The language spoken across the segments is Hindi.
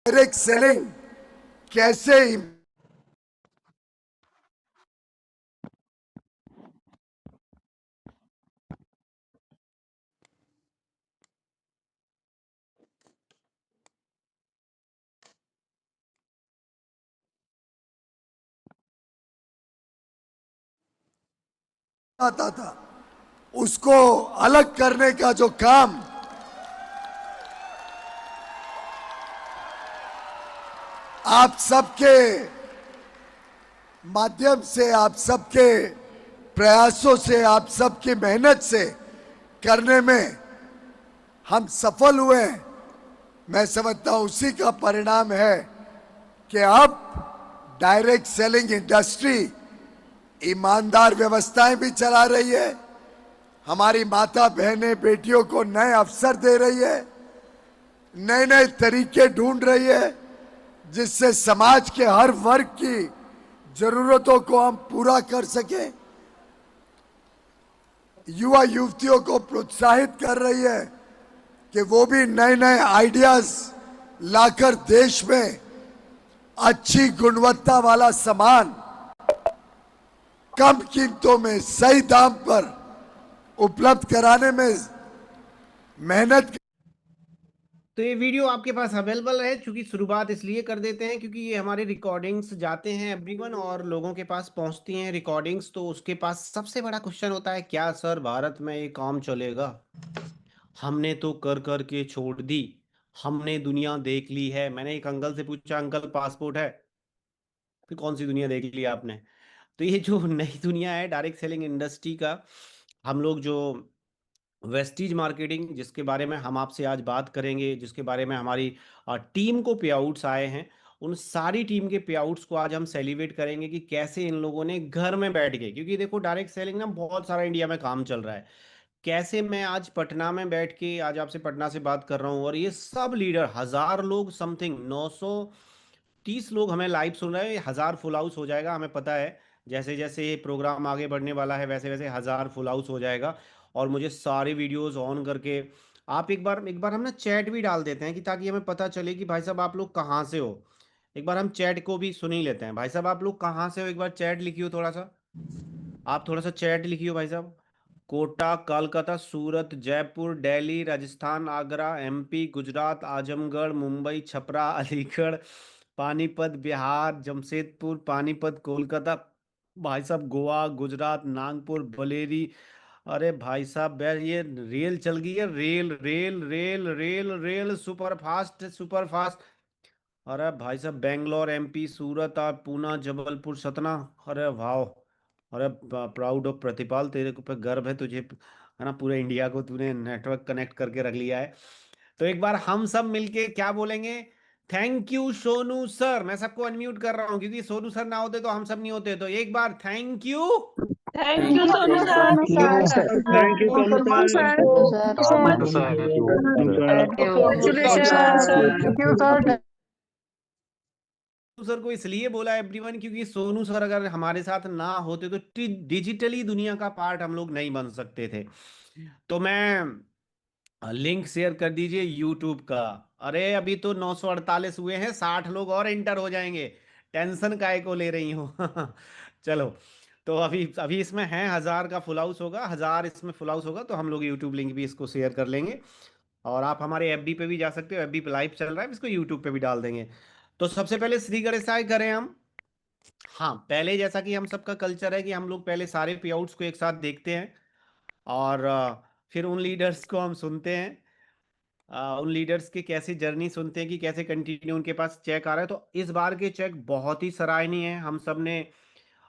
डायरेक्ट सेलिंग कैसे आता था, उसको अलग करने का जो काम आप सबके माध्यम से, आप सबके प्रयासों से, आप सबकी मेहनत से करने में हम सफल हुए हैं। मैं समझता हूं उसी का परिणाम है कि अब डायरेक्ट सेलिंग इंडस्ट्री ईमानदार व्यवस्थाएं भी चला रही है, हमारी माता बहनें बेटियों को नए अवसर दे रही है, नए नए तरीके ढूंढ रही है जिससे समाज के हर वर्ग की जरूरतों को हम पूरा कर सकें। युवा युवतियों को प्रोत्साहित कर रही है कि वो भी नए नए आइडियाज लाकर देश में अच्छी गुणवत्ता वाला सामान कम कीमतों में सही दाम पर उपलब्ध कराने में मेहनत। तो ये वीडियो आपके पास अवेलेबल है। चूंकि शुरुआत इसलिए कर देते हैं क्योंकि ये हमारे रिकॉर्डिंग्स जाते हैं एवरीवन और लोगों के पास पहुंचती हैं रिकॉर्डिंग्स, तो उसके पास सबसे बड़ा क्वेश्चन होता है, क्या सर भारत में ये काम चलेगा? हमने तो कर कर के छोड़ दी, हमने दुनिया देख ली है। मैंने एक अंकल से पूछा, अंकल पासपोर्ट है? फिर कौन सी दुनिया देख ली आपने? तो ये जो नई दुनिया है डायरेक्ट सेलिंग इंडस्ट्री का, हम लोग जो वेस्टीज मार्केटिंग, जिसके बारे में हम आपसे आज बात करेंगे, जिसके बारे में हमारी टीम को पे आउट्स आए हैं, उन सारी टीम के पे आउट्स को आज हम सेलिब्रेट करेंगे कि कैसे इन लोगों ने घर में बैठ के, क्योंकि देखो डायरेक्ट सेलिंग ना बहुत सारा इंडिया में काम चल रहा है, कैसे मैं आज पटना में बैठ के आज आपसे पटना से बात कर रहा हूँ और ये सब लीडर 1000 लोग, समथिंग 930 लोग हमें लाइव सुन रहे हैं। 1000 फुल हाउस हो जाएगा, हमें पता है। जैसे जैसे ये प्रोग्राम आगे बढ़ने वाला है वैसे वैसे 1000 फुल हाउस हो जाएगा। और मुझे सारे वीडियोस ऑन करके आप एक बार हम ना चैट भी डाल देते हैं कि ताकि हमें पता चले कि भाई साहब आप लोग कहाँ से हो। एक बार हम चैट को भी सुन ही लेते हैं। भाई साहब आप लोग कहाँ से हो, एक बार चैट लिखियो थोड़ा सा। आप थोड़ा सा चैट लिखियो भाई साहब। कोटा, कोलकाता, सूरत, जयपुर, दिल्ली, राजस्थान, आगरा, एमपी, गुजरात, आजमगढ़, मुंबई, छपरा, अलीगढ़, पानीपत, बिहार, जमशेदपुर, पानीपत, कोलकाता, भाई साहब गोवा, गुजरात, नागपुर, बलेरी। अरे भाई साहब ये रेल चल गई है, rail rail rail rail rail, super fast super fast. अरे भाई साहब बेंगलोर, एमपी, सूरत और पूना, जबलपुर, सतना। अरे वाह! अरे प्राउड ऑफ प्रतिपाल, तेरे को पे गर्व है तुझे, है ना, पूरे इंडिया को तूने नेटवर्क कनेक्ट करके रख लिया है। तो एक बार हम सब मिलके क्या बोलेंगे? Thank you Sonu sir. मैं सबको अनम्यूट कर रहा हूँ क्योंकि सोनू सर ना होते तो हम सब नहीं होते। तो एक बार thank you. Thank Thank you you, Sonu Sonu sir. sir. Thank you Sonu Sonu sir. Sir. Thank you, sir. So much. Thank you sir. Congratulations. Thank you, sir. Sonu sir को इसलिए बोला एवरीवन क्योंकि सोनू सर अगर हमारे साथ ना होते तो डिजिटली दुनिया का पार्ट हम लोग नहीं बन सकते थे। तो मैं लिंक शेयर कर दीजिए यूट्यूब का। अरे अभी तो 948 हुए हैं, 60 लोग और इंटर हो जाएंगे। टेंशन काय को ले रही हूँ? चलो, तो अभी अभी इसमें है 1000 का फुल हाउस होगा, 1000 इसमें फुल हाउस होगा तो हम लोग यूट्यूब लिंक भी इसको शेयर कर लेंगे। और आप हमारे एफबी पे भी जा सकते हो, एफबी पे लाइव चल रहा है, इसको यूट्यूब पे भी डाल देंगे। तो सबसे पहले श्री गणेशाय करें हम। हाँ, पहले जैसा कि हम सबका कल्चर है कि हम लोग पहले सारे पे आउट्स को एक साथ देखते हैं और फिर उन लीडर्स को हम सुनते हैं। उन लीडर्स की कैसी जर्नी सुनते हैं कि कैसे कंटिन्यू उनके पास चेक आ रहा है। तो इस बार के चेक बहुत ही सराहनीय है। हम सब ने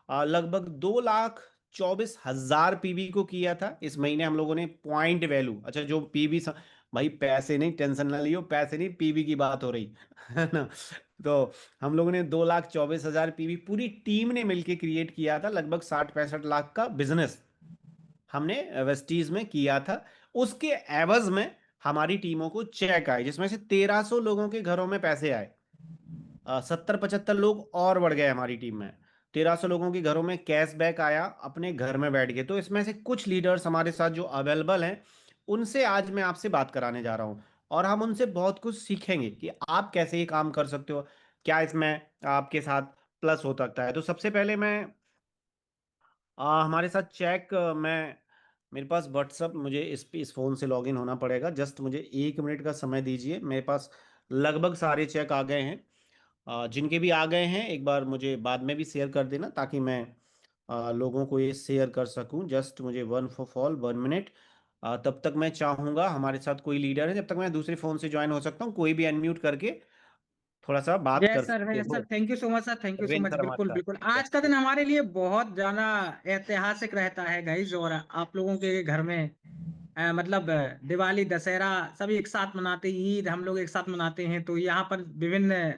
लगभग 2,24,000 पीवी को किया था इस महीने। हम लोगों ने पॉइंट वैल्यू, अच्छा जो पीवी, भाई पैसे नहीं, टेंशन ना लियो, पैसे नहीं, पीवी की बात हो रही है ना। तो हम लोगों ने 2,24,000 पीवी पूरी टीम ने मिलकर क्रिएट किया था। लगभग 60-65 लाख का बिजनेस हमने वेस्टीज में किया था। उसके एवज में हमारी टीमों को चेक आए जिसमें से 1300 लोगों के घरों में पैसे आए। 70-75 लोग और बढ़ गए हमारी टीम में। 1300 लोगों के घरों में कैशबैक आया अपने घर में बैठ के। तो इसमें से कुछ लीडर्स हमारे साथ जो अवेलेबल हैं उनसे आज मैं आपसे बात कराने जा रहा हूं। और हम उनसे बहुत कुछ सीखेंगे कि आप कैसे ये काम कर सकते हो, क्या इसमें आपके साथ प्लस हो सकता है। तो सबसे पहले मैं हमारे साथ चेक मैं मेरे पास व्हाट्सअप, मुझे इस फ़ोन से लॉगिन होना पड़ेगा। जस्ट मुझे 1 मिनट का समय दीजिए। मेरे पास लगभग सारे चेक आ गए हैं। जिनके भी आ गए हैं एक बार मुझे बाद में भी शेयर कर देना, ताकि मैं लोगों को ये शेयर कर सकूं। जस्ट मुझे वन फॉर ऑल 1 मिनट। तब तक मैं चाहूँगा हमारे साथ कोई लीडर है, जब तक मैं दूसरे फ़ोन से ज्वाइन हो सकता हूँ, कोई भी अनम्यूट करके थोड़ा सा बात कर सकते यस हो। Sir, thank you so much sir, thank you so Ravindra much. Sir हमारे बिल्कुल साथ बिल्कुल, हैं। आज का दिन हमारे लिए बहुत ज्यादा ऐतिहासिक रहता है गाइज। और आप लोगों के घर में मतलब दिवाली दशहरा सभी एक साथ मनाते हैं, ईद हम लोग एक साथ मनाते हैं। तो यहाँ पर विभिन्न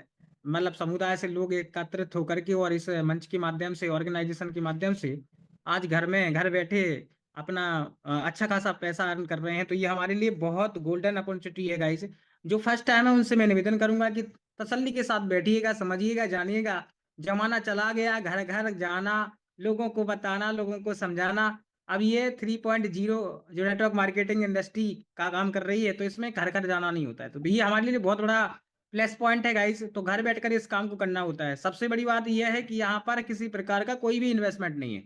मतलब समुदाय से लोग एकत्रित होकर के और इस मंच के माध्यम से, ऑर्गेनाइजेशन के माध्यम से आज घर में घर बैठे अपना अच्छा खासा पैसा अर्न कर रहे हैं। तो ये हमारे लिए बहुत गोल्डन अपॉर्चुनिटी है गाइज। जो फर्स्ट टाइम है उनसे मैं निवेदन करूंगा कि तसल्ली के साथ बैठिएगा, समझिएगा, जानिएगा। जमाना चला गया घर घर जाना, लोगों को बताना, लोगों को समझाना। अब ये 3.0 जो नेटवर्क मार्केटिंग इंडस्ट्री का काम कर रही है, तो इसमें घर घर जाना नहीं होता है। तो ये हमारे लिए बहुत बड़ा प्लस पॉइंट है गाइस। तो घर बैठकर इस काम को करना होता है। सबसे बड़ी बात यह है कि यहाँ पर किसी प्रकार का कोई भी इन्वेस्टमेंट नहीं है।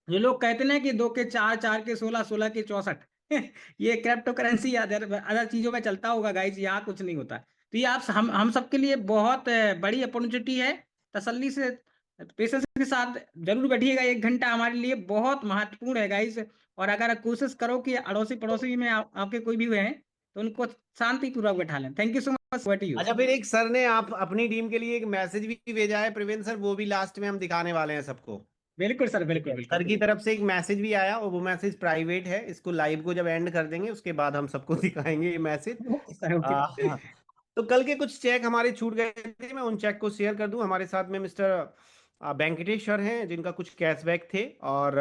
जो लोग कहते हैं ना कि 2 के 4, 4 के 16, 16 के 64 ये क्रिप्टो करेंसी या अदर अदर चीजों में चलता होगा गाइस, यहाँ कुछ नहीं होता। तो ये आप हम सबके लिए बहुत बड़ी अपॉर्चुनिटी है। तसल्ली से, पेशेंस के साथ जरूर बैठिएगा। 1 घंटा हमारे लिए बहुत महत्वपूर्ण है गाइस। और अगर कोशिश करो कि अड़ोसी पड़ोसी में आपके कोई भी हुए हैं, तो उनको शांति पूर्वक बैठा लें। थैंक यू सो मच, बैठ यू। अच्छा, फिर एक सर ने आप अपनी टीम के लिए एक मैसेज भी भेजा है प्रवीण सर, वो भी लास्ट में हम दिखाने वाले हैं सबको। बिल्कुल सर, बिल्कुल सर की बिल्कुल। तरफ से एक मैसेज भी आया, और वो मैसेज प्राइवेट है। इसको लाइव को जब एंड कर देंगे उसके बाद हम सबको दिखाएंगे ये मैसेज। Okay sir, okay. हाँ। तो कल के कुछ चेक हमारे छूट गए थे, मैं उन चेक को शेयर कर दूं। हमारे साथ में मिस्टर वेंकटेश्वर हैं, जिनका कुछ कैशबैक थे। और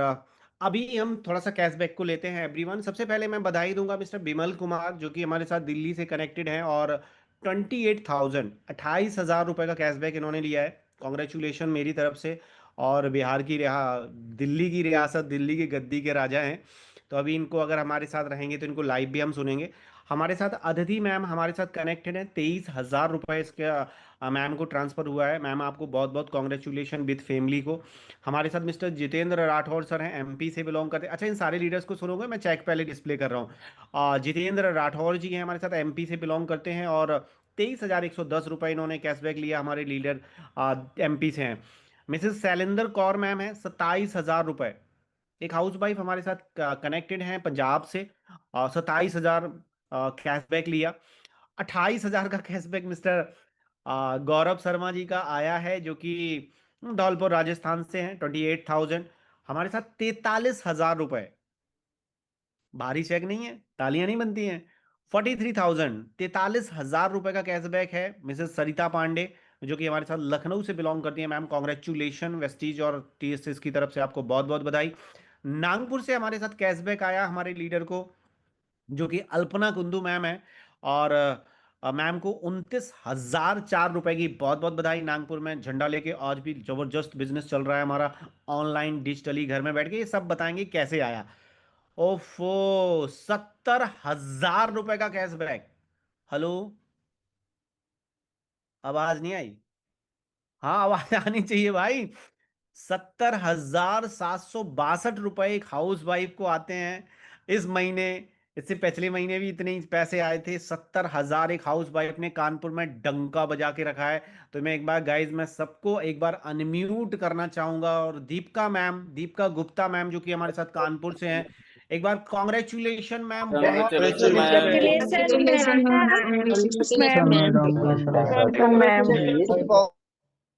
अभी हम थोड़ा सा कैशबैक को लेते हैं एवरीवन। सबसे पहले मैं बधाई दूंगा मिस्टर बिमल कुमार, जो कि हमारे साथ दिल्ली से कनेक्टेड हैं, और 28,000 का कैशबैक इन्होंने लिया है। कॉन्ग्रेचुलेशन मेरी तरफ से। और बिहार की दिल्ली की रियासत, दिल्ली की गद्दी के राजा हैं। तो अभी इनको अगर हमारे साथ रहेंगे तो इनको लाइव भी हम सुनेंगे। हमारे साथ अदिति मैम हमारे साथ कनेक्टेड है। 23,000 इसका मैम को ट्रांसफर हुआ है। मैम आपको बहुत बहुत कॉन्ग्रेचुलेशन विद फैमिली को। हमारे साथ मिस्टर जितेंद्र राठौर सर हैं, एमपी से बिलोंग करते हैं। अच्छा, इन सारे लीडर्स को सुनोगे, मैं चेक पहले डिस्प्ले कर रहा हूँ। जितेंद्र राठौर जी हैं हमारे साथ, एमपी से बिलोंग करते हैं, और 23,110 इन्होंने कैशबैक लिया। हमारे लीडर एमपी से हैं। मिसेस शैलेंद्र कौर मैम है, 27,000। एक हाउस वाइफ हमारे साथ कनेक्टेड हैं पंजाब से, 27,000 कैशबैक लिया। 28,000 का कैशबैक मिस्टर गौरव शर्मा जी का आया है, जो कि धौलपुर राजस्थान से हैं। 28,000। हमारे साथ 43,000। भारी चेक नहीं है, तालियां नहीं बनती हैं। 43,000, 43,000 का कैशबैक है मिसेस सरिता पांडे, जो कि हमारे साथ लखनऊ से बिलोंग करती है। मैम कॉन्ग्रेचुलेशन, वेस्टीज और टीएसएस की तरफ से आपको बहुत बहुत बधाई। नागपुर से हमारे साथ कैशबैक आया हमारे लीडर को, जो कि अल्पना कुंदू मैम है। और मैम को 29,004 की बहुत बहुत बधाई। नागपुर में झंडा लेके आज भी जबरदस्त बिजनेस चल रहा है हमारा, ऑनलाइन डिजिटली घर में बैठ के। ये सब बताएंगे कैसे आया। ओफो, 70,000 का कैशबैक। हेलो, आवाज नहीं आई? हाँ, आवाज आनी चाहिए भाई। 70,762 एक हाउस वाइफ को आते हैं इस महीने। इससे पिछले महीने भी इतने ही पैसे आए थे। 70,000 एक हाउस वाइफ ने कानपुर में डंका बजा के रखा है। तो मैं एक बार गाइज, मैं सबको एक बार अनम्यूट करना चाहूंगा। और दीपिका मैम, दीपिका गुप्ता मैम, जो कि हमारे साथ कानपुर से हैं, एक बार कॉन्ग्रेचुलेशन मैम, बहुत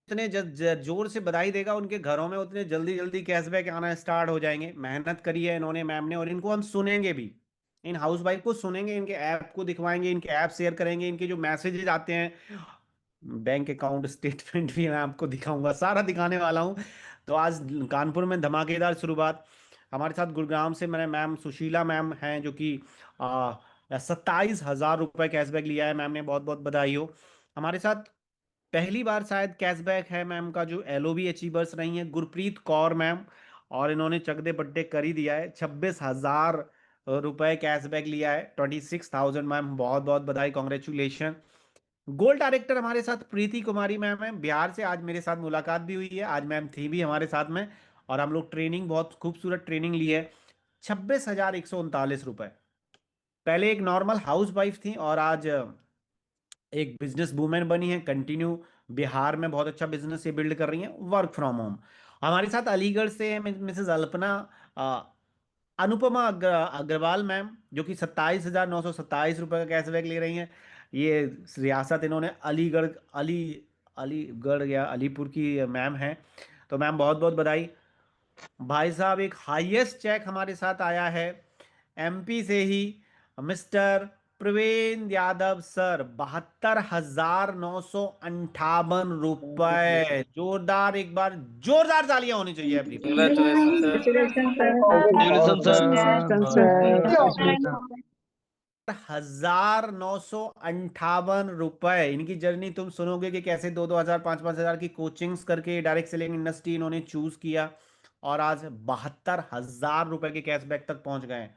इतने जोर से बधाई देगा उनके घरों में, उतने जल्दी जल्दी कैशबैक आना स्टार्ट हो जाएंगे। मेहनत करी है इन्होंने मैम ने, और इनको हम सुनेंगे भी। इन हाउस वाइफ को सुनेंगे, इनके ऐप को दिखवाएंगे, इनके ऐप शेयर करेंगे, इनके जो मैसेजेस आते हैं, बैंक अकाउंट स्टेटमेंट भी मैं आपको दिखाऊंगा, सारा दिखाने वाला हूँ। तो आज कानपुर में धमाकेदार शुरुआत। हमारे साथ गुड़गांव से मैंने मैम सुशीला मैम हैं, जो कि 27,000 कैशबैक लिया है मैम ने, बहुत बहुत बधाई हो। हमारे साथ पहली बार शायद कैशबैक है मैम का, जो एलओबी अचीवर्स रही हैं, गुरप्रीत कौर मैम। और इन्होंने चक दे बट्टे कर ही दिया है, 26,000 रुपए कैशबैक लिया है। 26,000 मैम, बहुत बहुत बधाई, कॉन्ग्रेचुलेशन। गोल्ड डायरेक्टर हमारे साथ प्रीति कुमारी मैम है, बिहार से। आज मेरे साथ मुलाकात भी हुई है, आज मैम थी भी हमारे साथ में, और हम लोग ट्रेनिंग, बहुत खूबसूरत ट्रेनिंग ली है। 26,139 रुपए। पहले एक नॉर्मल हाउस वाइफ थी और आज एक बिजनेस वूमेन बनी है। कंटिन्यू बिहार में बहुत अच्छा बिजनेस ये बिल्ड कर रही हैं, वर्क फ्रॉम होम। हमारे साथ अलीगढ़ से है मिसेस अल्पना अनुपमा अग्रवाल मैम, जो कि 27,927 रुपये का कैशबैक ले रही हैं। ये रियासत इन्होंने अलीगढ़ या अलीपुर की मैम हैं। तो मैम बहुत बहुत बधाई। भाई साहब, एक हाईएस्ट चेक हमारे साथ आया है एमपी से ही, मिस्टर प्रवीण यादव सर, 72,958 रुपए। जोरदार, एक बार जोरदार तालियां होनी चाहिए अपनी। Congratulations, sir. 1,958 रुपए। इनकी जर्नी तुम सुनोगे कि कैसे 2-2 हजार 5-5 हजार की कोचिंग्स करके डायरेक्ट सेलिंग इंडस्ट्री इन्होंने चूज किया, और आज 72,000 रुपए के कैशबैक तक पहुंच गए हैं।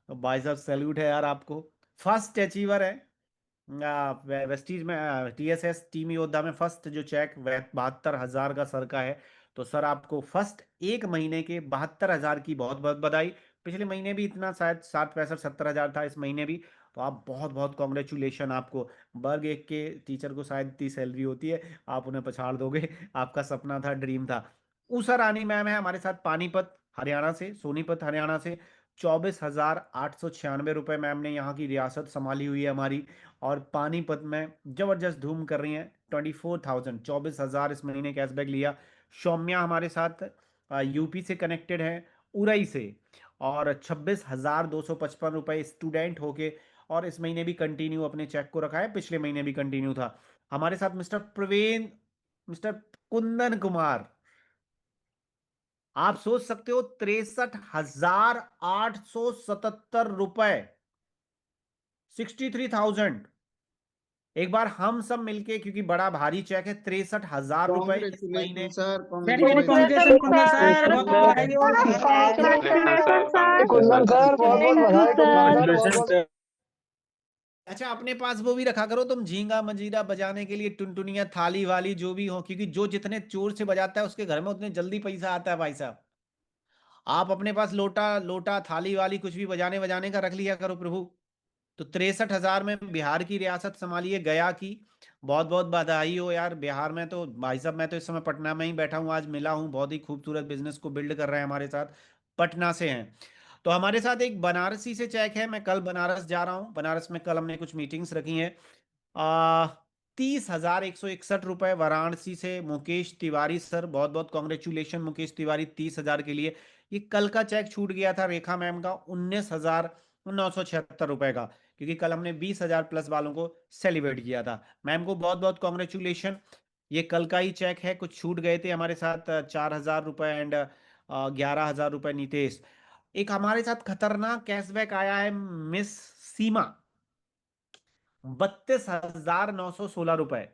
तो भाई साहब सैल्यूट है यार आपको। फर्स्ट अचीवर है वेस्टीज में, टीएसएस टीम योद्धा में फर्स्ट जो चेक 72,000 का सर का है। तो सर आपको फर्स्ट एक महीने के 72,000 की बहुत बहुत बधाई। पिछले महीने भी इतना शायद 60, 65, 70 हजार था, इस महीने भी। तो आप बहुत बहुत कॉन्ग्रेचुलेशन आपको। वर्ग एक के टीचर को शायद इतनी सैलरी होती है, आप उन्हें पछाड़ दोगे। आपका सपना था, ड्रीम था। उषा रानी मैम है हमारे साथ पानीपत हरियाणा से, सोनीपत हरियाणा से। 24,896 रुपए मैम ने यहाँ की रियासत संभाली हुई है हमारी, और पानीपत में जबरदस्त धूम कर रही हैं। 24,000 इस महीने कैशबैक लिया। सौम्या हमारे साथ यूपी से कनेक्टेड है, उरई से, और 26,255 रुपए स्टूडेंट होके, और इस महीने भी कंटिन्यू अपने चेक को रखा है, पिछले महीने भी कंटिन्यू था। हमारे साथ मिस्टर कुंदन कुमार, आप सोच सकते हो 63,877 रुपए, 63,000। एक बार हम सब मिलके, क्योंकि बड़ा भारी चेक है, 63,000 रुपए इस महीने। Very very congratulation Kundan sir, बहुत बहुत बधाई हो। कुंदन सर, बहुत बहुत बधाई। Congratulations, sir. अच्छा, अपने पास वो भी रखा करो तुम, झींगा मंजीरा बजाने के लिए, टुनटुनिया, थाली वाली जो भी हो, क्योंकि जो जितने जोर से बजाता है उसके घर में उतने जल्दी पैसा आता है भाई साहब। आप अपने पास लोटा लोटा थाली वाली कुछ भी बजाने बजाने का रख लिया करो प्रभु। तो 63,000 में बिहार की रियासत संभालिए, गया की। बहुत बहुत बधाई हो यार। बिहार में तो भाई साहब, मैं तो इस समय पटना में ही बैठा हूँ, आज मिला हूँ, बहुत ही खूबसूरत बिजनेस को बिल्ड कर रहे हैं हमारे साथ, पटना से हैं। तो हमारे साथ एक बनारसी से चेक है, मैं कल बनारस जा रहा हूँ। बनारस में कल हमने कुछ मीटिंग्स रखी हैं। 30,161 रुपए वाराणसी से मुकेश तिवारी सर, बहुत बहुत कॉन्ग्रेचुलेशन मुकेश तिवारी, 30,000 के लिए। ये कल का चेक छूट गया था रेखा मैम का, 19,976 रुपए का, क्योंकि कल हमने 20,000 प्लस वालों को सेलिब्रेट किया था। मैम को बहुत बहुत कॉन्ग्रेचुलेशन। ये कल का ही चेक है, कुछ छूट गए थे हमारे साथ 4,000 रुपए एंड 11,000 रुपए नितेश। एक हमारे साथ खतरनाक कैशबैक आया है मिस सीमा, 32,916 रुपए।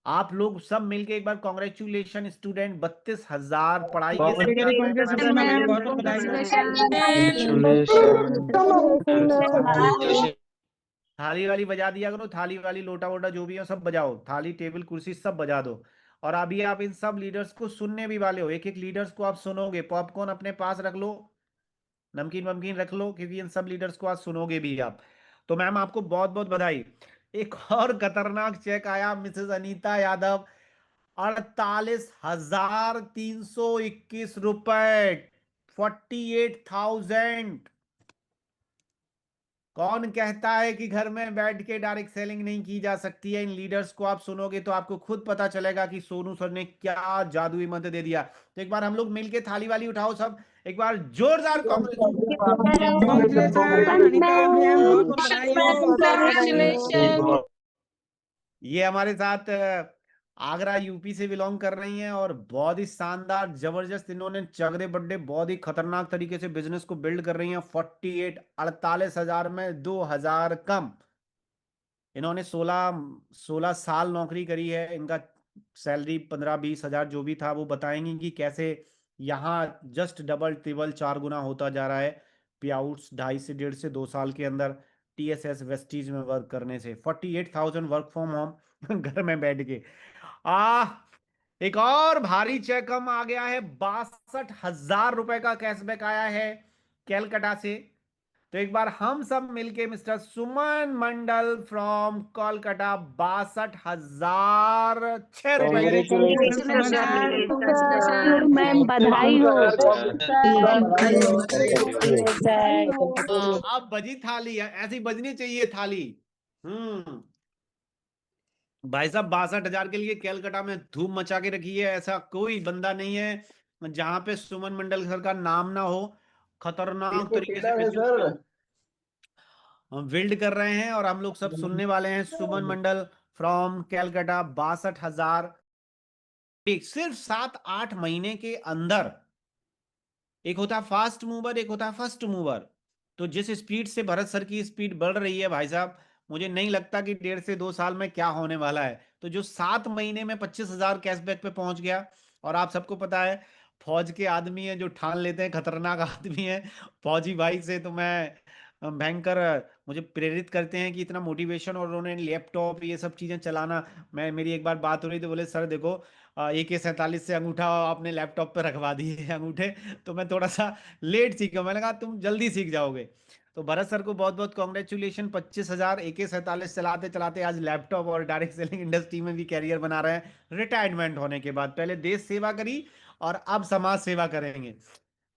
आप लोग सब मिलके एक बार कॉन्ग्रेचुलेशन स्टूडेंट, 32,000 पढ़ाई के वेरी वेरी कांग्रेचुलेशन मैम, बहुत बहुत बधाई हो। थाली वाली बजा दिया करो, थाली वाली लोटा वोटा जो भी है सब बजाओ, थाली टेबल कुर्सी सब बजा दो। और अभी आप इन सब लीडर्स को सुनने भी वाले हो, एक एक लीडर्स को आप सुनोगे। पॉपकॉर्न अपने पास रख लो, नमकीन वमकीन रख लो, क्योंकि इन सब लीडर्स को आज सुनोगे भी आप। तो मैम आपको बहुत बहुत बधाई। एक और खतरनाक चेक आया मिसेस अनीता यादव, 48,321 रुपए, 48,000। कौन कहता है कि घर में बैठ के डायरेक्ट सेलिंग नहीं की जा सकती है? इन लीडर्स को आप सुनोगे तो आपको खुद पता चलेगा कि सोनू सर ने क्या जादुई मंत्र दे दिया। तो एक बार हम लोग मिलके थाली वाली उठाओ सब, एक बार जोरदार कांग्रेस। कांग्रेचुलेशन अनीता मैम, बहुत बहुत बधाई हो। ये हमारे साथ आगरा यूपी से बिलोंग कर रही हैं, और बहुत ही शानदार जबरदस्त इन्होंने चगड़े बड्डे बहुत ही खतरनाक तरीके से बिजनेस को बिल्ड कर रही हैं। 48,000 में 2,000 कम। इन्होंने 16 साल नौकरी करी है। इनका सैलरी 15-20 हजार जो भी था, वो बताएंगी कि कैसे यहाँ जस्ट डबल ट्रिबल 4 गुना होता जा रहा है। पे आउट्स 2.5 से 1.5 से 2 साल के अंदर TSS वेस्टीज में वर्क करने से 48,000 वर्क फ्रॉम होम घर में बैठ के। आ एक और भारी चेक हम आ गया है, 62,000 रुपए का कैशबैक आया है कैलकाटा से। तो एक बार हम सब मिलके mister Suman Mandal from Kolkata 62,006 रुपए मैम बधाई हो अब बजी थाली, ऐसी बजनी चाहिए थाली। भाई साहब 62,000 के लिए कैलकाटा में धूम मचा के रखी है। ऐसा कोई बंदा नहीं है जहां पे सुमन मंडल सर का नाम ना हो। खतरनाक तरीके से हम बिल्ड कर रहे हैं और हम लोग सब सुनने वाले हैं। सुमन मंडल फ्रॉम कैलकाटा 62,000 सिर्फ 7-8 महीने के अंदर। एक होता है फास्ट मूवर, एक होता है फर्स्ट मूवर। तो जिस स्पीड से भरत सर की स्पीड बढ़ रही है भाई साहब, मुझे नहीं लगता कि 1.5 से 2 साल में क्या होने वाला है। तो जो 7 महीने में 25,000 कैशबैक पे पहुंच गया, और आप सबको पता है फौज के आदमी है जो ठान लेते हैं, खतरनाक आदमी है फौजी भाई से। तो मैं भयंकर मुझे प्रेरित करते हैं कि इतना मोटिवेशन, और उन्होंने लैपटॉप ये सब चीजें चलाना। मैं मेरी एक बार बात हो रही थी, बोले सर देखो AK-47 से अंगूठा आपने लैपटॉप पे रखवा दिए अंगूठे, तो मैं थोड़ा सा लेट सीखा। मैंने कहा तुम जल्दी सीख जाओगे। तो भरत सर को बहुत बहुत कॉन्ग्रेचुलेशन, 25,000 AK-47 चलाते चलाते आज लैपटॉप और डायरेक्ट सेलिंग इंडस्ट्री में भी कैरियर बना रहे हैं। रिटायरमेंट होने के बाद पहले देश सेवा करी और अब समाज सेवा करेंगे।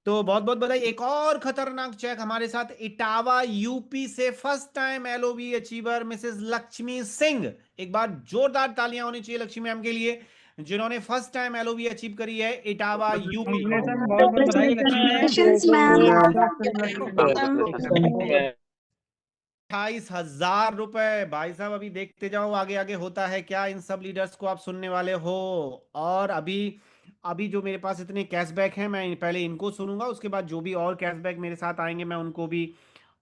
तो बहुत बहुत बधाई। एक और खतरनाक चेक हमारे साथ इटावा यूपी से first time LOB achiever Mrs Lakshmi Singh. एक बार जोरदार तालियां होनी चाहिए लक्ष्मी मैम के लिए, जिन्होंने फर्स्ट टाइम LOB अचीव करी है इटावा यूपी। बहुत बहुत बधाई लक्ष्मी। 28,000 रुपए भाई साहब। अभी देखते जाओ आगे आगे होता है क्या। इन सब लीडर्स को आप सुनने वाले हो। और अभी अभी जो मेरे पास इतने कैशबैक हैं, मैं पहले इनको सुनूंगा, उसके बाद जो भी और कैशबैक मेरे साथ आएंगे मैं उनको भी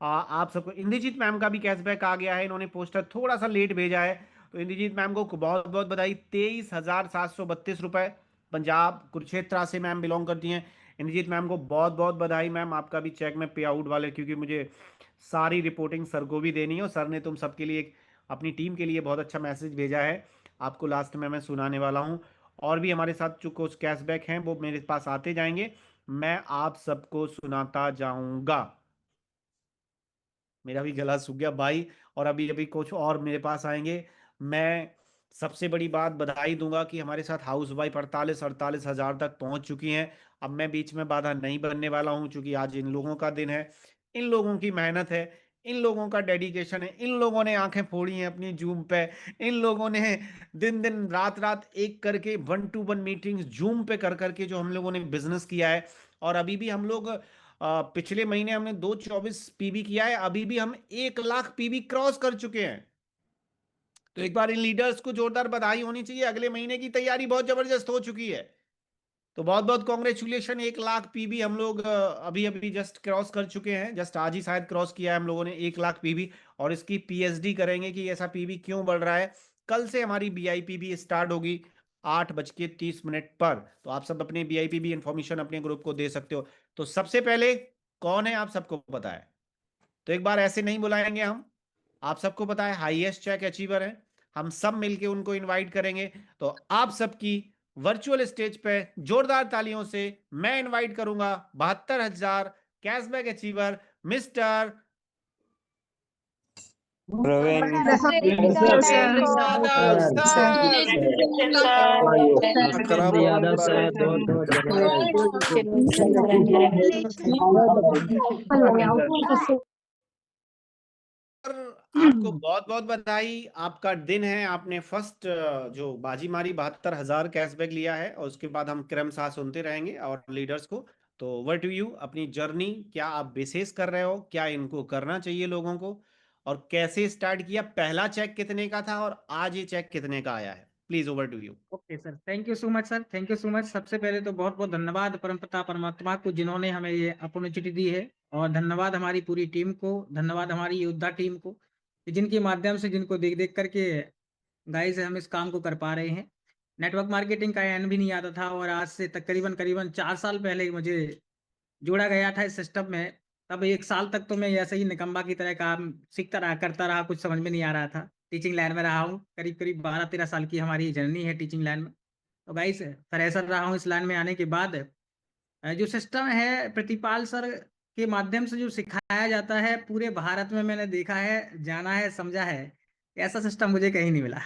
आप सबको। इंद्रजीत मैम का भी कैशबैक आ गया है, इन्होंने पोस्टर थोड़ा सा लेट भेजा है, तो इंद्रजीत मैम को बहुत बहुत बधाई। 23,732 रुपए, पंजाब कुरुक्षेत्र से मैम बिलोंग करती हैं। इंद्रजीत मैम को बहुत बहुत बधाई मैम, आपका भी चेक में पे आउट वाले, क्योंकि मुझे सारी रिपोर्टिंग सर को भी देनी है, और सर ने तुम सबके लिए अपनी टीम के लिए बहुत अच्छा मैसेज भेजा है, आपको लास्ट में मैं सुनाने वाला हूं। और भी हमारे साथ जो कुछ कैशबैक हैं वो मेरे पास आते जाएंगे, मैं आप सबको सुनाता जाऊंगा। मेरा भी गला सूख गया भाई, और अभी अभी कुछ और मेरे पास आएंगे। मैं सबसे बड़ी बात बधाई दूंगा कि हमारे साथ हाउस वाइफ 48,000 तक पहुंच चुकी हैं। अब मैं बीच में बाधा नहीं बनने वाला हूं, क्योंकि आज इन लोगों का दिन है, इन लोगों की मेहनत है, इन लोगों का डेडिकेशन है, इन लोगों ने आंखें फोड़ी हैं अपनी जूम पे, इन लोगों ने दिन दिन रात रात एक करके 1-to-1 मीटिंग्स जूम पे कर करके जो हम लोगों ने बिजनेस किया है। और अभी भी हम लोग पिछले महीने हमने 224 PB किया है, अभी भी हम 1 लाख PB क्रॉस कर चुके हैं। तो एक बार इन लीडर्स को जोरदार बधाई होनी चाहिए, अगले महीने की तैयारी बहुत जबरदस्त हो चुकी है। तो बहुत बहुत कॉन्ग्रेचुलेशन। 1 लाख PB हम लोग अभी अभी जस्ट क्रॉस कर चुके हैं, जस्ट आज ही शायद क्रॉस किया है हम लोगों ने 1 लाख PB। और इसकी PhD करेंगे कि ऐसा PB क्यों बढ़ रहा है। कल से हमारी BIP भी स्टार्ट होगी 8:30 पर। तो आप सब अपने BIP भी इंफॉर्मेशन अपने ग्रुप को दे सकते हो। तो सबसे पहले कौन है आप सबको पता है, तो एक बार ऐसे नहीं बुलाएंगे हम, आप सबको पता है हाईएस्ट चेक अचीवर है, हम सब मिलके उनको इनवाइट करेंगे। तो आप सबकी वर्चुअल स्टेज पे जोरदार तालियों से मैं इनवाइट करूंगा 72,000 cashback achiever mister Yadav Yadav साहब बहुत बहुत आपको बहुत बहुत बधाई। आपका दिन है, आपने फर्स्ट जो बाजी मारी 72,000 कैशबैक लिया है, और उसके बाद हम क्रमशः सुनते रहेंगे और लीडर्स को। तो ओवर टू यू, अपनी जर्नी क्या आप विशेष कर रहे हो, क्या इनको करना चाहिए लोगों को, और कैसे स्टार्ट किया, पहला चेक कितने का था और आज ये चेक कितने का आया है। Please over to you. Okay sir, thank you so much sir, thank you so much. सबसे पहले तो बहुत बहुत धन्यवाद परमपिता परमात्मा को जिन्होंने हमें ये अपॉर्चुनिटी दी है, और धन्यवाद हमारी पूरी टीम को, धन्यवाद हमारी योद्धा टीम को, जिनके माध्यम से, जिनको देख देख करके गाइस हम इस काम को कर पा रहे हैं। नेटवर्क मार्केटिंग का एन भी नहीं आता था, और आज से तकरीबन करीबन 4 साल पहले मुझे जोड़ा गया था इस सिस्टम में। तब 1 साल तक तो मैं ऐसे ही निकम्मा की तरह काम सीखता रहा, करता रहा, कुछ समझ में नहीं आ रहा था। टीचिंग लाइन में रहा हूँ, करीब-करीब 12-13 साल की हमारी जर्नी है टीचिंग लाइन में। तो गाइस फ्रेशर रहा हूँ इस लाइन में आने के बाद। जो सिस्टम है प्रतिपाल सर के माध्यम से जो सिखाया जाता है, पूरे भारत में मैंने देखा है, जाना है, समझा है, ऐसा सिस्टम मुझे कहीं नहीं मिला।